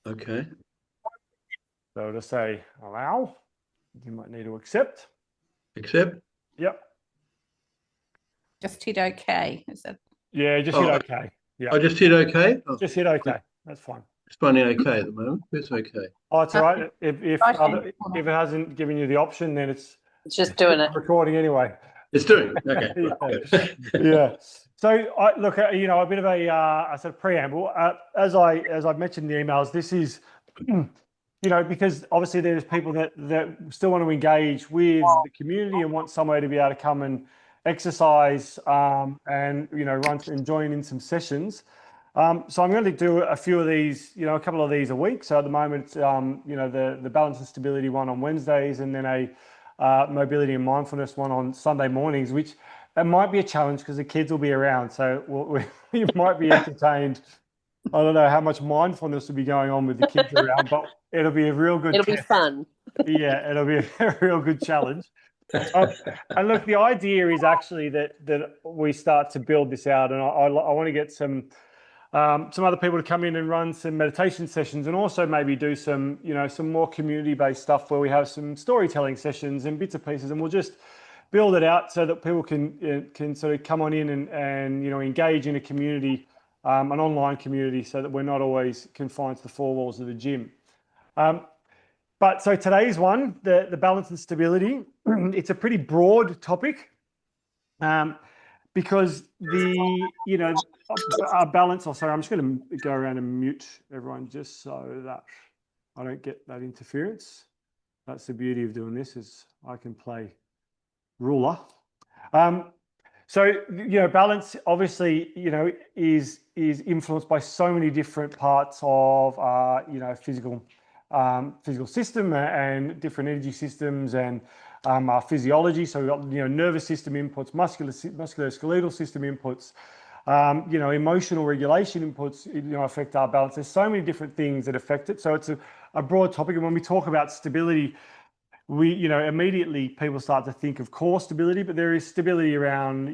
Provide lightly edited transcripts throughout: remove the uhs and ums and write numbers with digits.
Okay. So to say allow, you might need to accept. Accept. Yep. Just hit OK. Is that? Yeah, just hit Oh, OK. Yeah, I just hit OK. Oh, just hit OK. That's fine. it's running OK at the moment. It's OK. Oh, it's all right. If it It's hasn't given you the option, then it's just doing it. recording anyway. It's doing it. Okay. Yeah. Good. Yeah. So I look at, a bit of a sort of preamble. As I've mentioned in the emails, this is, because obviously there's people that still want to engage with the community and want somewhere to be able to come and exercise, and run and join in some sessions. So I'm going to do a few of these, a couple of these a week. So at the moment, it's, the balance and stability one on Wednesdays, and then a mobility and mindfulness one on Sunday mornings, which it might be a challenge because the kids will be around. So you might be entertained. I don't know how much mindfulness will be going on with the kids around, but it'll be a real good It'll test. be fun. Yeah, it'll be a real good challenge. And look, the idea is actually that we start to build this out, and I want to get some other people to come in and run some meditation sessions, and also maybe do some some more community-based stuff where we have some storytelling sessions and bits and pieces, and we'll just build it out so that people can sort of come on in and engage in a community, an online community, so that we're not always confined to the four walls of the gym. But so today's one, the balance and stability, it's a pretty broad topic, because our balance. Oh, sorry, I'm just going to go around and mute everyone just so that I don't get that interference. That's the beauty of doing this, is I can play ruler. So balance obviously is influenced by so many different parts of physical system and different energy systems and our physiology. So we've got nervous system inputs, musculoskeletal system inputs, emotional regulation inputs affect our balance. There's so many different things that affect it. So it's a broad topic, and when we talk about stability, we immediately people start to think of core stability, but there is stability around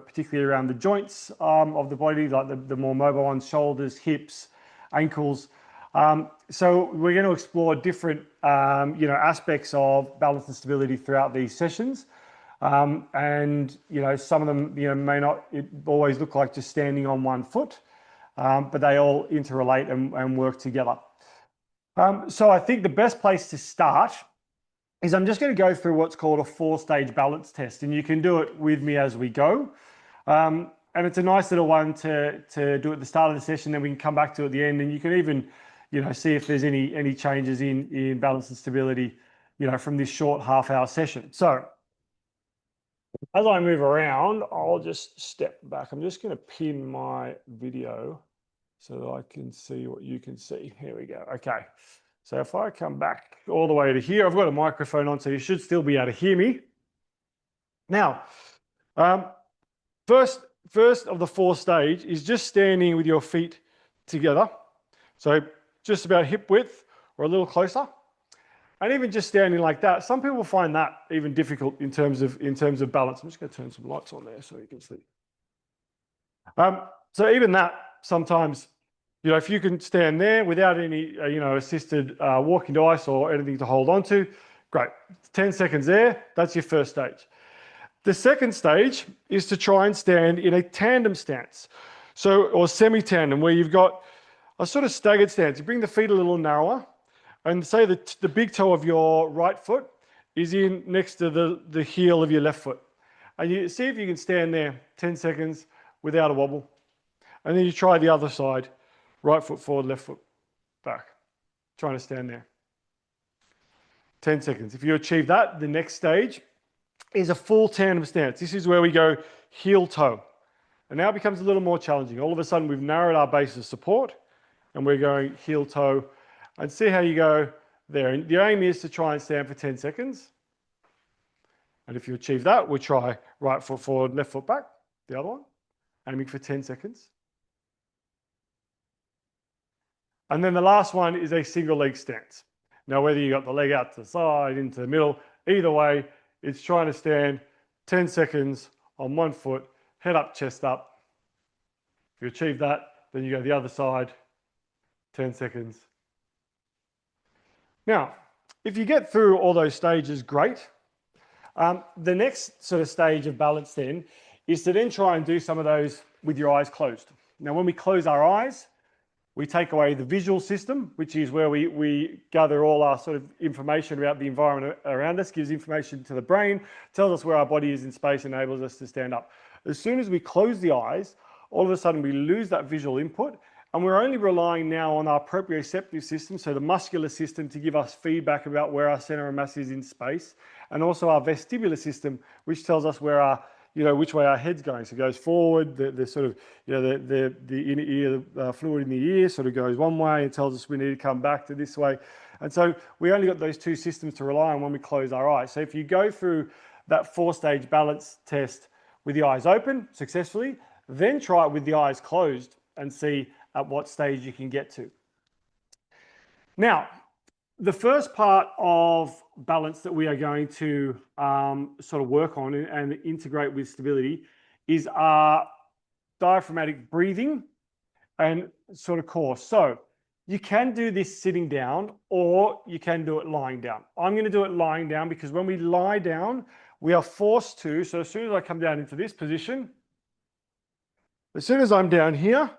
particularly around the joints of the body, like the more mobile ones: shoulders, hips, ankles. So we're going to explore different aspects of balance and stability throughout these sessions, and some of them may not always look like just standing on one foot, but they all interrelate and work together. So I think the best place to start is I'm just going to go through what's called a 4-stage balance test, and you can do it with me as we go. And it's a nice little one to do at the start of the session, then we can come back to at the end, and you can even see if there's any changes in balance and stability from this short half-hour session. So as I move around, I'll just step back. I'm just going to pin my video so that I can see what you can see. Here we go. Okay. So if I come back all the way to here, I've got a microphone on, so you should still be able to hear me. Now, first of the 4 stage is just standing with your feet together. So just about hip width or a little closer. And even just standing like that, some people find that even difficult in terms of balance. I'm just going to turn some lights on there so you can see. So even that sometimes, if you can stand there without any, assisted walking device or anything to hold on to, great. 10 seconds there, that's your first stage. The second stage is to try and stand in a tandem stance, or semi-tandem, where you've got a sort of staggered stance. You bring the feet a little narrower, and say that the big toe of your right foot is in next to the heel of your left foot. And you see if you can stand there 10 seconds without a wobble. And then you try the other side. Right foot forward, left foot back. Trying to stand there. 10 seconds. If you achieve that, the next stage is a full tandem stance. This is where we go heel toe. And now it becomes a little more challenging. All of a sudden, we've narrowed our base of support, and we're going heel toe. And see how you go there. And the aim is to try and stand for 10 seconds. And if you achieve that, we'll try right foot forward, left foot back, the other one, aiming for 10 seconds. And then the last one is a single leg stance. Now, whether you got the leg out to the side, into the middle, either way, it's trying to stand 10 seconds on one foot, head up, chest up. If you achieve that, then you go the other side, 10 seconds, Now, if you get through all those stages, great. The next sort of stage of balance then is to then try and do some of those with your eyes closed. Now, when we close our eyes, we take away the visual system, which is where we gather all our sort of information about the environment around us, gives information to the brain, tells us where our body is in space, enables us to stand up. As soon as we close the eyes, all of a sudden we lose that visual input, and we're only relying now on our proprioceptive system, so the muscular system, to give us feedback about where our center of mass is in space, and also our vestibular system, which tells us where our, which way our head's going. So it goes forward, the sort of, the inner ear, fluid in the ear sort of goes one way and tells us we need to come back to this way. And so we only got those two systems to rely on when we close our eyes. So if you go through that 4-stage balance test with the eyes open successfully, then try it with the eyes closed and see at what stage you can get to. Now, the first part of balance that we are going to sort of work on and integrate with stability is our diaphragmatic breathing and sort of core. So you can do this sitting down or you can do it lying down. I'm going to do it lying down because when we lie down, we are forced to, so as soon as I come down into this position, as soon as I'm down here,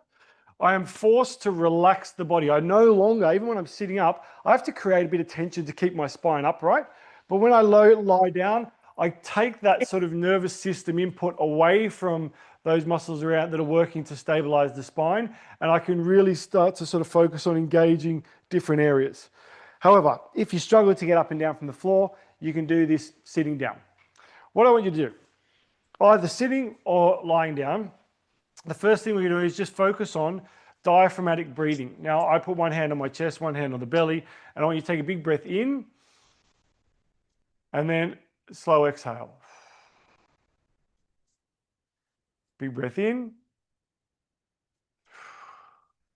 I am forced to relax the body. I no longer, even when I'm sitting up, I have to create a bit of tension to keep my spine upright. But when I lie down, I take that sort of nervous system input away from those muscles around that are working to stabilize the spine, and I can really start to sort of focus on engaging different areas. However, if you struggle to get up and down from the floor, you can do this sitting down. What I want you to do, either sitting or lying down, the first thing we're going to do is just focus on diaphragmatic breathing. Now, I put one hand on my chest, one hand on the belly, and I want you to take a big breath in and then slow exhale. Big breath in,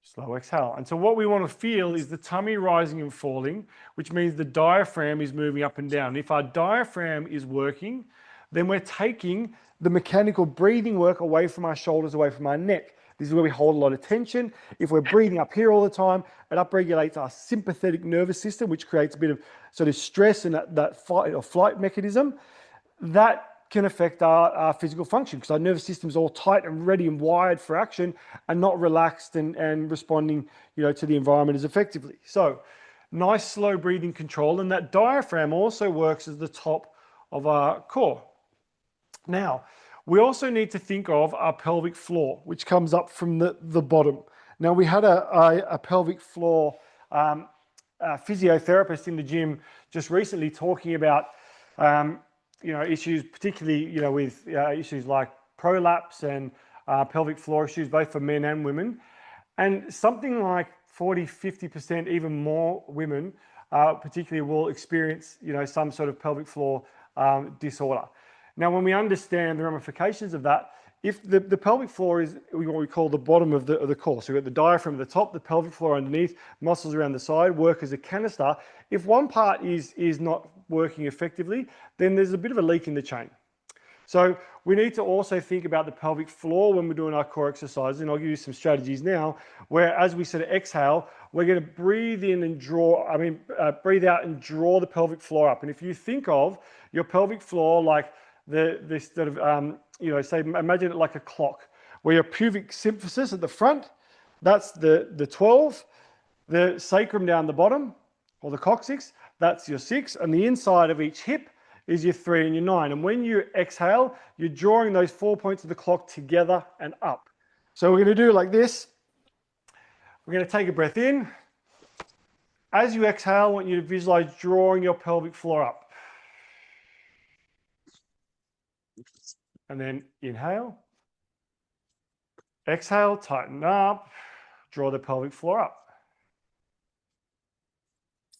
slow exhale. And so what we want to feel is the tummy rising and falling, which means the diaphragm is moving up and down. If our diaphragm is working, then we're taking the mechanical breathing work away from our shoulders, away from our neck. This is where we hold a lot of tension. If we're breathing up here all the time, it upregulates our sympathetic nervous system, which creates a bit of sort of stress and that fight or flight mechanism. That can affect our physical function because our nervous system is all tight and ready and wired for action and not relaxed and responding, to the environment as effectively. So nice slow breathing control, and that diaphragm also works as the top of our core. Now, we also need to think of our pelvic floor, which comes up from the bottom. Now, we had a pelvic floor physiotherapist in the gym just recently talking about, issues, particularly, with issues like prolapse and pelvic floor issues, both for men and women. And something like 40, 50%, even more women, particularly will experience, some sort of pelvic floor disorder. Now, when we understand the ramifications of that, if the pelvic floor is what we call the bottom of the core, so we've got the diaphragm at the top, the pelvic floor underneath, muscles around the side work as a canister. If one part is not working effectively, then there's a bit of a leak in the chain. So we need to also think about the pelvic floor when we're doing our core exercises, and I'll give you some strategies now, where as we sort of exhale, we're going to breathe in and breathe out and draw the pelvic floor up. And if you think of your pelvic floor like this sort of, say, imagine it like a clock, where your pubic symphysis at the front, that's the 12, the sacrum down the bottom, or the coccyx, that's your 6, and the inside of each hip is your 3 and your 9. And when you exhale, you're drawing those 4 points of the clock together and up. So we're going to do it like this. We're going to take a breath in. As you exhale, I want you to visualize drawing your pelvic floor up. And then inhale, exhale, tighten up, draw the pelvic floor up.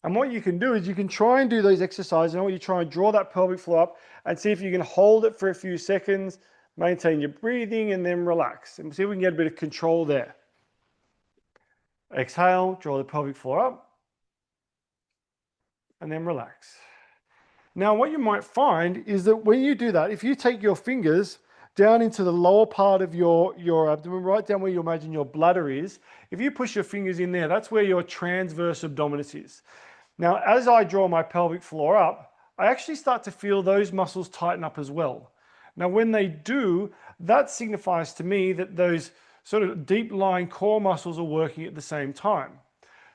And what you can do is you can try and do those exercises. And I want you to try and draw that pelvic floor up and see if you can hold it for a few seconds, maintain your breathing, and then relax. And see if we can get a bit of control there. Exhale, draw the pelvic floor up, and then relax. Now, what you might find is that when you do that, if you take your fingers down into the lower part of your abdomen, right down where you imagine your bladder is, if you push your fingers in there, that's where your transverse abdominis is. Now, as I draw my pelvic floor up, I actually start to feel those muscles tighten up as well. Now, when they do, that signifies to me that those sort of deep lying core muscles are working at the same time.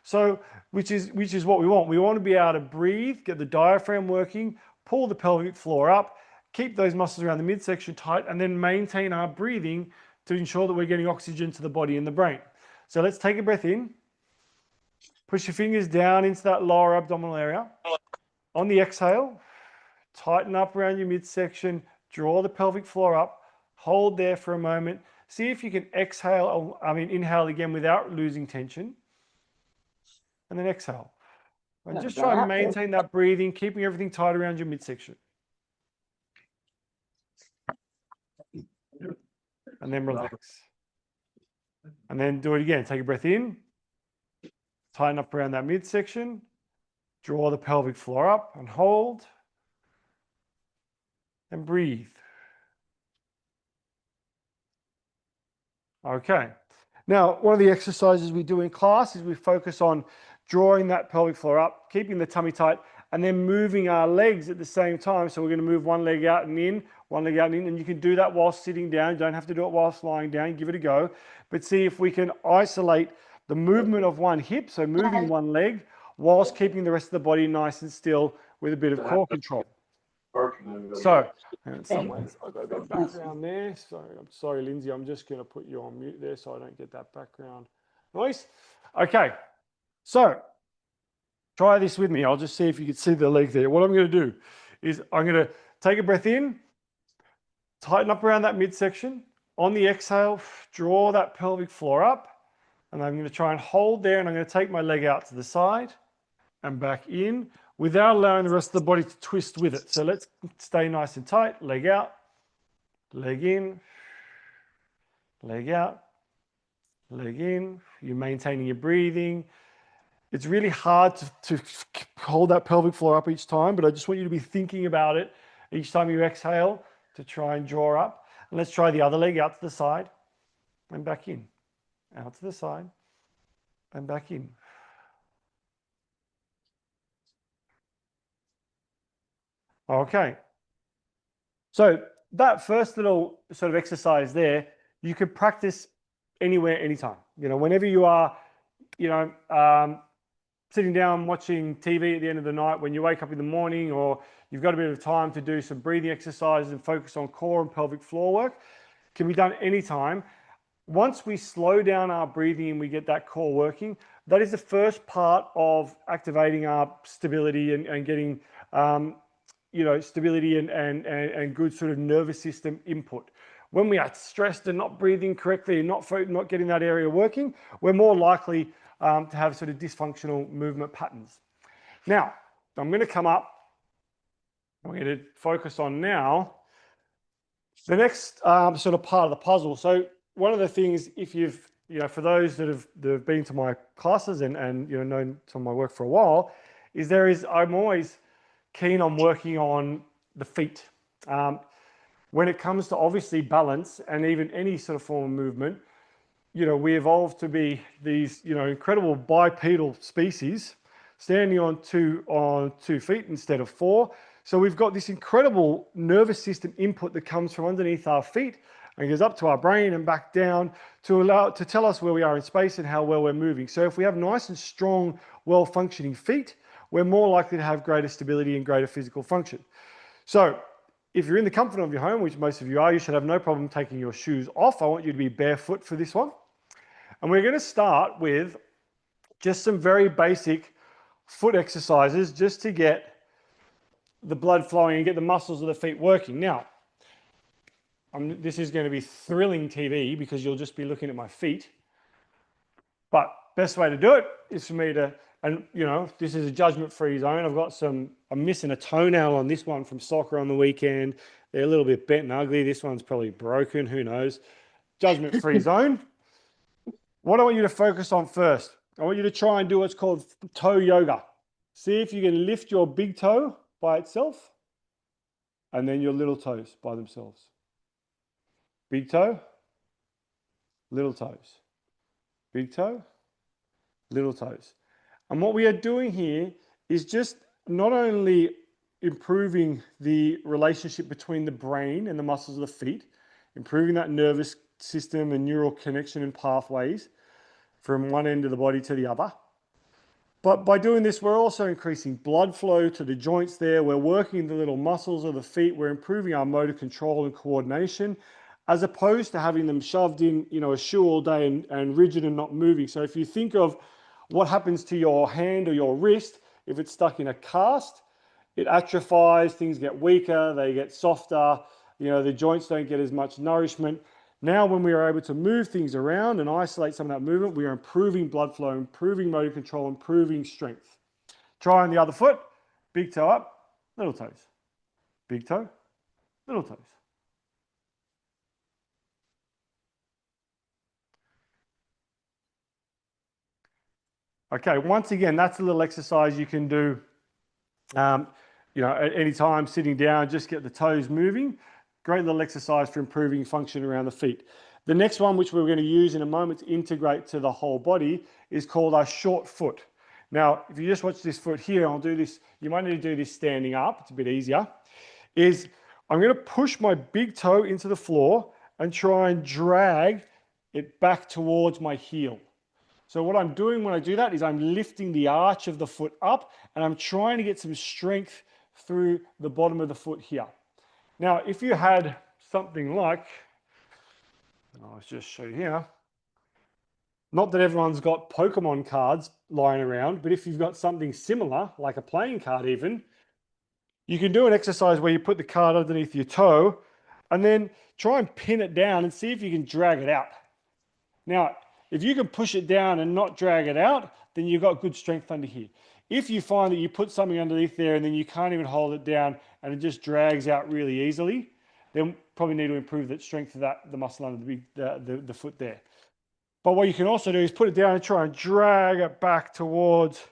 So, which is what we want. We want to be able to breathe, get the diaphragm working, pull the pelvic floor up, keep those muscles around the midsection tight, and then maintain our breathing to ensure that we're getting oxygen to the body and the brain. So let's take a breath in. Push your fingers down into that lower abdominal area. On the exhale, tighten up around your midsection, draw the pelvic floor up, hold there for a moment. See if you can inhale again without losing tension. And then exhale. And just try and maintain that breathing, keeping everything tight around your midsection. And then relax. And then do it again. Take a breath in. Tighten up around that midsection. Draw the pelvic floor up and hold. And breathe. Okay. Now, one of the exercises we do in class is we focus on drawing that pelvic floor up, keeping the tummy tight, and then moving our legs at the same time. So we're going to move one leg out and in, one leg out and in, and you can do that while sitting down. You don't have to do it whilst lying down. Give it a go. But see if we can isolate the movement of one hip, so moving one leg, whilst keeping the rest of the body nice and still with a bit of core control. So, I've got a bit of background there. So I'm sorry, Lindsay, I'm just going to put you on mute there so I don't get that background noise. Okay, so try this with me. I'll just see if you can see the leg there. What I'm going to do is I'm going to take a breath in, tighten up around that midsection. On the exhale, draw that pelvic floor up, and I'm going to try and hold there, and I'm going to take my leg out to the side and back in, without allowing the rest of the body to twist with it. So let's stay nice and tight. Leg out, leg in, leg out, leg in. You're maintaining your breathing. It's really hard to hold that pelvic floor up each time, but I just want you to be thinking about it each time you exhale to try and draw up. And let's try the other leg out to the side and back in. Out to the side and back in. Okay, so that first little sort of exercise there, you could practice anywhere, anytime. You know, whenever you are, sitting down watching TV at the end of the night, when you wake up in the morning, or you've got a bit of time to do some breathing exercises and focus on core and pelvic floor work, can be done anytime. Once we slow down our breathing and we get that core working, that is the first part of activating our stability and getting stability and good sort of nervous system input. When we are stressed and not breathing correctly and not getting that area working, we're more likely to have sort of dysfunctional movement patterns. Now, I'm going to come up. I'm going to focus on now the next sort of part of the puzzle. So one of the things, if you've, for those that have been to my classes and known some of my work for a while, I'm always keen on working on the feet. When it comes to obviously balance and even any sort of form of movement, we evolved to be these, incredible bipedal species standing on two feet instead of four. So we've got this incredible nervous system input that comes from underneath our feet and goes up to our brain and back down to tell us where we are in space and how well we're moving. So if we have nice and strong, well-functioning feet, we're more likely to have greater stability and greater physical function. So if you're in the comfort of your home, which most of you are, you should have no problem taking your shoes off. I want you to be barefoot for this one. And we're going to start with just some very basic foot exercises just to get the blood flowing and get the muscles of the feet working. Now, this is going to be thrilling TV because you'll just be looking at my feet. But best way to do it is for me to, and this is a judgment-free zone. I'm missing a toenail on this one from soccer on the weekend. They're a little bit bent and ugly. This one's probably broken, who knows. Judgment-free zone. What I want you to focus on first, I want you to try and do what's called toe yoga. See if you can lift your big toe by itself and then your little toes by themselves. Big toe, little toes. Big toe, little toes. And what we are doing here is just not only improving the relationship between the brain and the muscles of the feet, improving that nervous system and neural connection and pathways from one end of the body to the other. But by doing this, we're also increasing blood flow to the joints there. We're working the little muscles of the feet. We're improving our motor control and coordination, as opposed to having them shoved in, a shoe all day and rigid and not moving. So if you think of what happens to your hand or your wrist, if it's stuck in a cast, it atrophies, things get weaker, they get softer, the joints don't get as much nourishment. Now, when we are able to move things around and isolate some of that movement, we are improving blood flow, improving motor control, improving strength. Try on the other foot, big toe up, little toes. Big toe, little toes. Okay, once again, that's a little exercise you can do, at any time, sitting down, just get the toes moving. Great little exercise for improving function around the feet. The next one, which we're going to use in a moment to integrate to the whole body, is called our short foot. Now, if you just watch this foot here, I'll do this, you might need to do this standing up, it's a bit easier, is I'm going to push my big toe into the floor and try and drag it back towards my heel. So what I'm doing when I do that is I'm lifting the arch of the foot up and I'm trying to get some strength through the bottom of the foot here. Now, if you had something like, I'll just show you here, not that everyone's got Pokemon cards lying around, but if you've got something similar, like a playing card even, you can do an exercise where you put the card underneath your toe and then try and pin it down and see if you can drag it out. Now, if you can push it down and not drag it out, then you've got good strength under here. If you find that you put something underneath there and then you can't even hold it down and it just drags out really easily, then probably need to improve the strength of the muscle under the foot there. But what you can also do is put it down and try and drag it back towards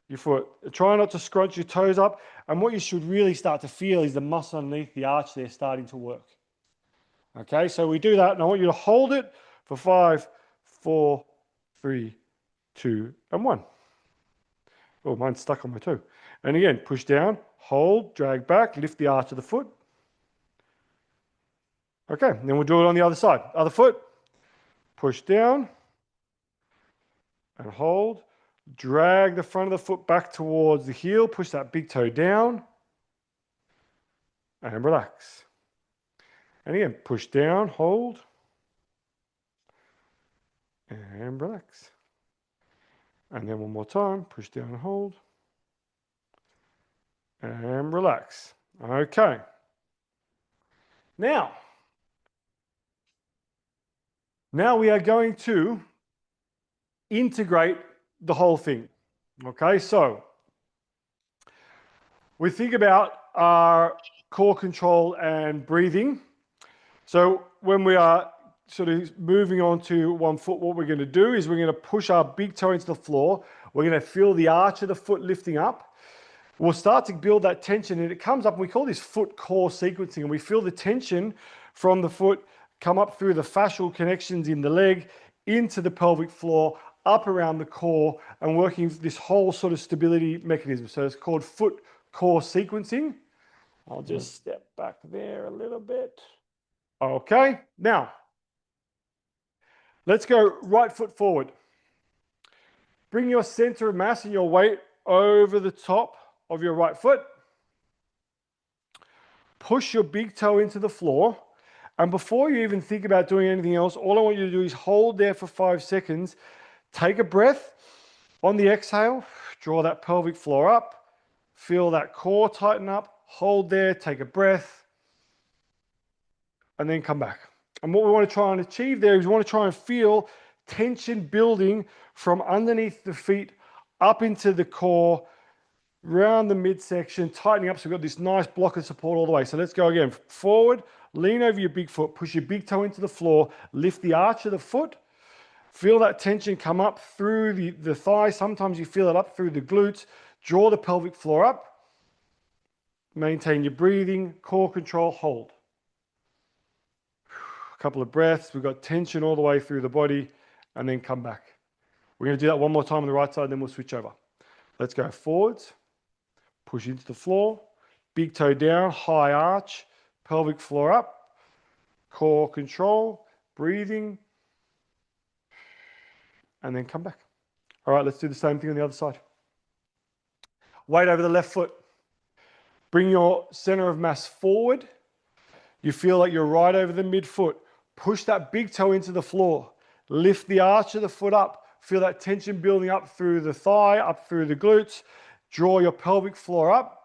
your foot. Try not to scrunch your toes up. And what you should really start to feel is the muscle underneath the arch there starting to work. Okay, so we do that and I want you to hold it for 5, 4, 3, 2, and 1. Oh, mine's stuck on my toe. And again, push down, hold, drag back, lift the arch of the foot. Okay, then we'll do it on the other side. Other foot, push down and hold. Drag the front of the foot back towards the heel. Push that big toe down and relax. And again, push down, hold, and relax. And then one more time, push down and hold, and relax. Okay. Now we are going to integrate the whole thing. Okay, so we think about our core control and breathing. So when we are sort of moving on to one foot, what we're going to do is we're going to push our big toe into the floor. We're going to feel the arch of the foot lifting up. We'll start to build that tension and it comes up, we call this foot core sequencing, and we feel the tension from the foot come up through the fascial connections in the leg, into the pelvic floor, up around the core, and working this whole sort of stability mechanism. So it's called foot core sequencing. I'll just step back there a little bit. Okay, now let's go right foot forward. Bring your center of mass and your weight over the top of your right foot. Push your big toe into the floor. And before you even think about doing anything else, all I want you to do is hold there for 5 seconds. Take a breath. On the exhale, draw that pelvic floor up. Feel that core tighten up. Hold there, take a breath, and then come back. And what we want to try and achieve there is we want to try and feel tension building from underneath the feet up into the core, round the midsection, tightening up so we've got this nice block of support all the way. So let's go again. Forward, lean over your big foot, push your big toe into the floor, lift the arch of the foot, feel that tension come up through the thigh. Sometimes you feel it up through the glutes. Draw the pelvic floor up. Maintain your breathing, core control, hold. A couple of breaths. We've got tension all the way through the body, and then come back. We're going to do that one more time on the right side, then we'll switch over. Let's go forwards. Push into the floor. Big toe down, high arch, pelvic floor up. Core control, breathing. And then come back. All right, let's do the same thing on the other side. Weight over the left foot. Bring your center of mass forward. You feel like you're right over the midfoot. Push that big toe into the floor. Lift the arch of the foot up. Feel that tension building up through the thigh, up through the glutes. Draw your pelvic floor up.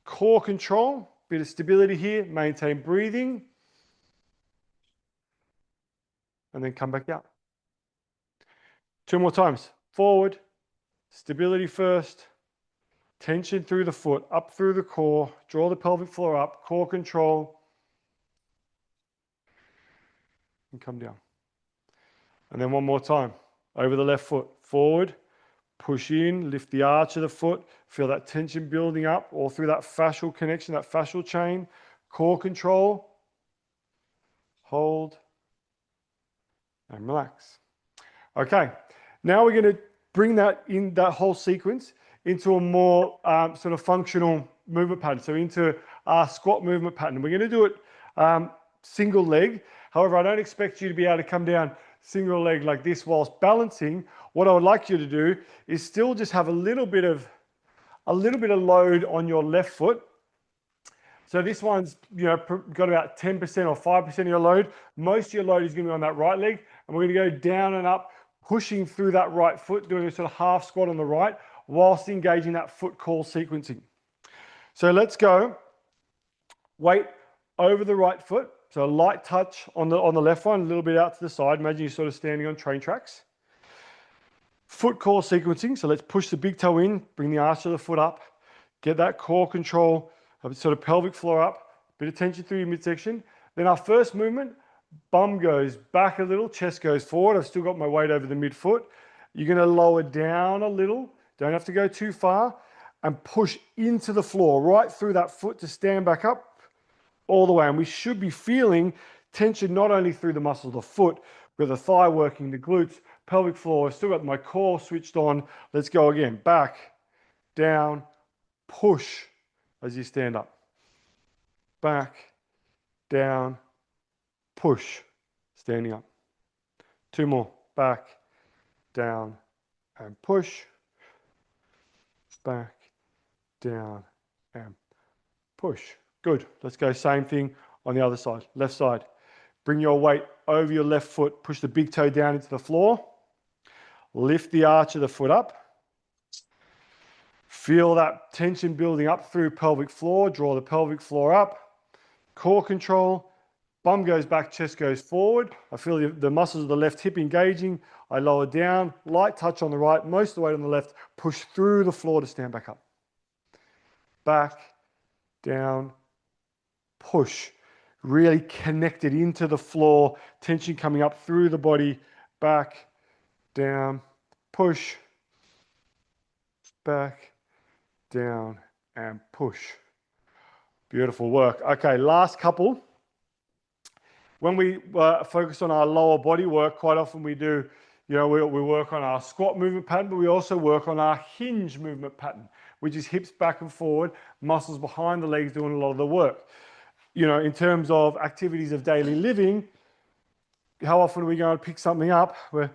Core control, bit of stability here. Maintain breathing. And then come back out. 2 more times. Forward. Stability first. Tension through the foot, up through the core. Draw the pelvic floor up. Core control. And come down. And then 1 more time. Over the left foot. Forward. Push in. Lift the arch of the foot. Feel that tension building up all through that fascial connection, that fascial chain. Core control. Hold. And relax. Okay. Now we're going to bring that whole sequence into a more sort of functional movement pattern. So into our squat movement pattern. We're going to do it single leg. However, I don't expect you to be able to come down single leg like this whilst balancing. What I would like you to do is still just have a little bit of load on your left foot. So this one's got about 10% or 5% of your load. Most of your load is going to be on that right leg, and we're going to go down and up, pushing through that right foot, doing a sort of half squat on the right, whilst engaging that foot call sequencing. So let's go. Weight over the right foot. So a light touch on the left one, a little bit out to the side. Imagine you're sort of standing on train tracks. Foot core sequencing. So let's push the big toe in, bring the arch of the foot up, get that core control, sort of pelvic floor up, bit of tension through your midsection. Then our first movement, bum goes back a little, chest goes forward. I've still got my weight over the midfoot. You're going to lower down a little. Don't have to go too far. And push into the floor, right through that foot to stand back up all the way. And we should be feeling tension not only through the muscles of the foot, but the thigh working, the glutes, pelvic floor. I've still got my core switched on. Let's go again. Back, down, push as you stand up. Back, down, push, standing up. 2 more. Back, down, and push. Back, down, and push. Good. Let's go same thing on the other side. Left side. Bring your weight over your left foot. Push the big toe down into the floor. Lift the arch of the foot up. Feel that tension building up through pelvic floor. Draw the pelvic floor up. Core control. Bum goes back, chest goes forward. I feel the muscles of the left hip engaging. I lower down, light touch on the right, most of the weight on the left. Push through the floor to stand back up. Back, down, push. Really connected into the floor. Tension coming up through the body. Back, down, push. Back, down, and push. Beautiful work. Okay, last couple. When we focus on our lower body work, quite often we do, we work on our squat movement pattern, but we also work on our hinge movement pattern, which is hips back and forward, muscles behind the legs doing a lot of the work. In terms of activities of daily living, how often are we going to pick something up where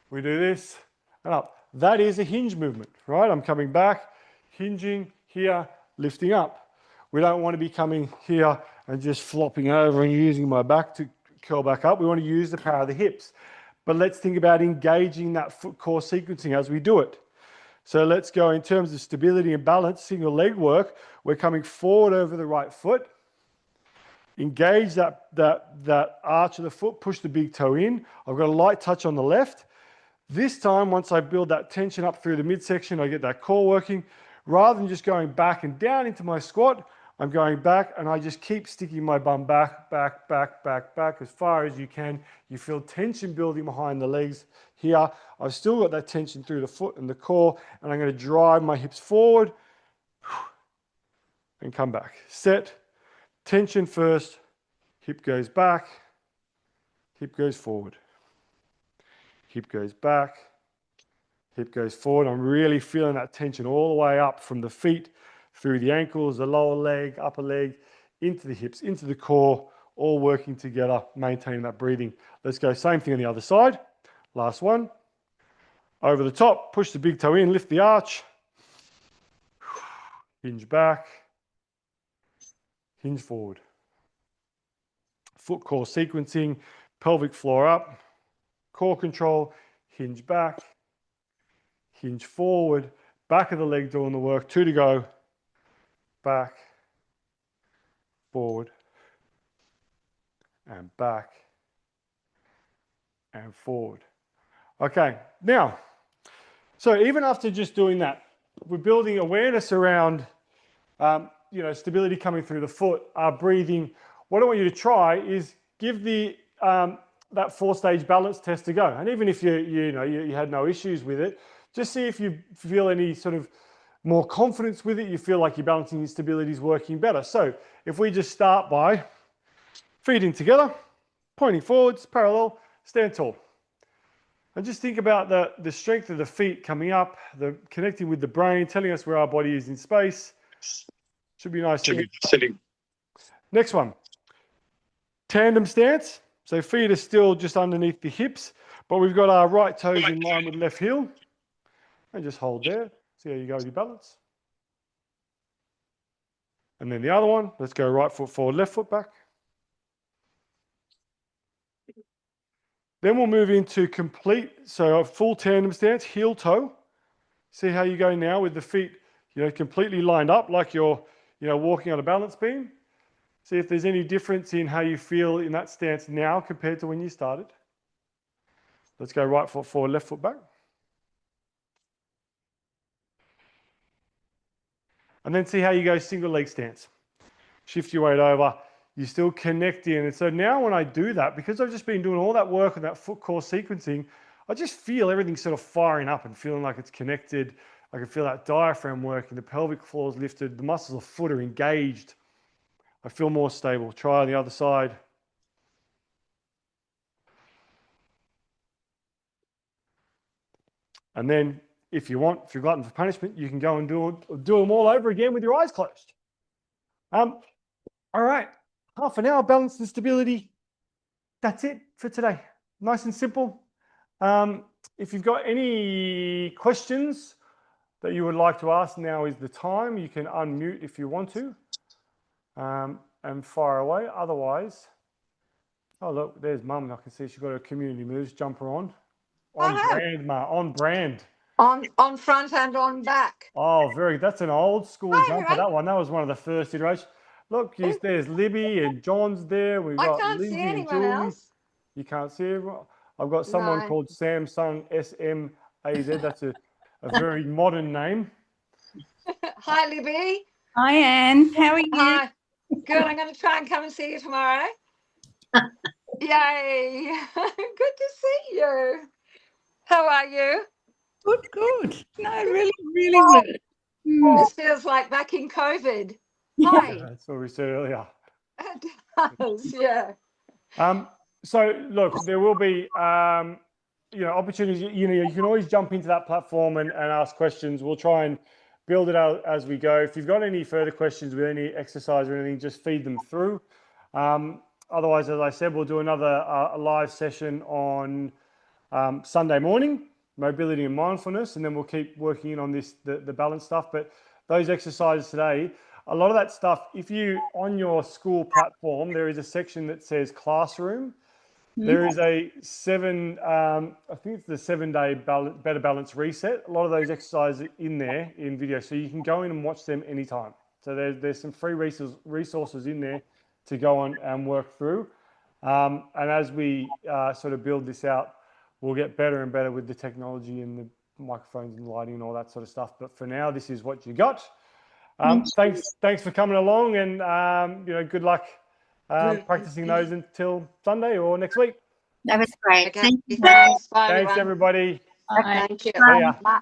we do this and up? That is a hinge movement, right? I'm coming back, hinging here, lifting up. We don't want to be coming here and just flopping over and using my back to curl back up. We want to use the power of the hips. But let's think about engaging that foot core sequencing as we do it. So let's go in terms of stability and balance, single leg work. We're coming forward over the right foot. Engage that arch of the foot, push the big toe in. I've got a light touch on the left. This time, once I build that tension up through the midsection, I get that core working. Rather than just going back and down into my squat, I'm going back and I just keep sticking my bum back, back, back, back, back as far as you can. You feel tension building behind the legs here. I've still got that tension through the foot and the core, and I'm going to drive my hips forward and come back. Set, tension first, hip goes back, hip goes forward. Hip goes back, Hip goes forward. I'm really feeling that tension all the way up from the feet, through the ankles, the lower leg, upper leg, into the hips, into the core, all working together, maintaining that breathing. Let's go. Same thing on the other side. Last one. Over the top, push the big toe in, lift the arch. Hinge back. Hinge forward. Foot core sequencing, pelvic floor up, core control, hinge back, hinge forward, back of the leg doing the work, 2 to go, back, forward, and back, and forward. Okay, now, so even after just doing that, we're building awareness around, stability coming through the foot, breathing. What I want you to try is give the that 4-stage balance test a go. And even if you had no issues with it, just see if you feel any sort of more confidence with it. You feel like your balancing and stability is working better. So if we just start by feet in together, pointing forwards, parallel, stand tall. And just think about the strength of the feet coming up, the connecting with the brain, telling us where our body is in space. Should be nice sitting. Next one. Tandem stance. So feet are still just underneath the hips, but we've got our right toes in line with left heel. And just hold there. See how you go with your balance. And then the other one. Let's go right foot forward, left foot back. Then we'll move into a full tandem stance, heel toe. See how you go now with the feet, completely lined up like you're, walking on a balance beam. See if there's any difference in how you feel in that stance now compared to when you started. Let's go right foot forward, left foot back. And then see how you go single leg stance. Shift your weight over. You still connect in. And so now when I do that, because I've just been doing all that work on that foot core sequencing, I just feel everything sort of firing up and feeling like it's connected. I can feel that diaphragm working, the pelvic floor is lifted, the muscles of the foot are engaged. I feel more stable. Try on the other side. And then if you're glutton for punishment, you can go and do them all over again with your eyes closed. All right, half an hour, balance and stability. That's it for today. Nice and simple. If you've got any questions that you would like to ask, now is the time. You can unmute if you want to. And fire away. Otherwise, oh look, there's Mum. I can see she's got her community moves jumper on. Brand, Ma. On brand. On front and on back. Oh, that's an old school jumper. Right. That was one of the first iterations. Look, there's Libby and John's there. We've got I can't Lindsay see and anyone Julie. else. You can't see everyone. I've got someone No. called Samsung SMAZ. That's a very modern name. Hi, Libby. Hi, Anne. How are you? Hi. Good. I'm going to try and come and see you tomorrow. Yay. Good to see you. How are you? Good. No, really, really good. This feels like back in COVID. Hi. That's what we said earlier. It does, yeah. So look, there will be opportunities. You can always jump into that platform and ask questions. We'll try and build it out as we go. If you've got any further questions with any exercise or anything, just feed them through. Otherwise, as I said, we'll do another live session on Sunday morning, mobility and mindfulness, and then we'll keep working in on the balance stuff. But those exercises today, a lot of that stuff, if you, on your school platform, there is a section that says classroom. There is a 7-day better balance reset. A lot of those exercises are in there in video, so you can go in and watch them anytime. So there's some free resources in there to go on and work through. And as we sort of build this out, we'll get better and better with the technology and the microphones and lighting and all that sort of stuff. But for now, this is what you got. Thanks for coming along, and good luck practicing those until Sunday or next week. That was great. Okay. Thank you. Thanks. Bye, Thanks, everyone. everybody. Bye. Thank you. See ya. Bye. Bye.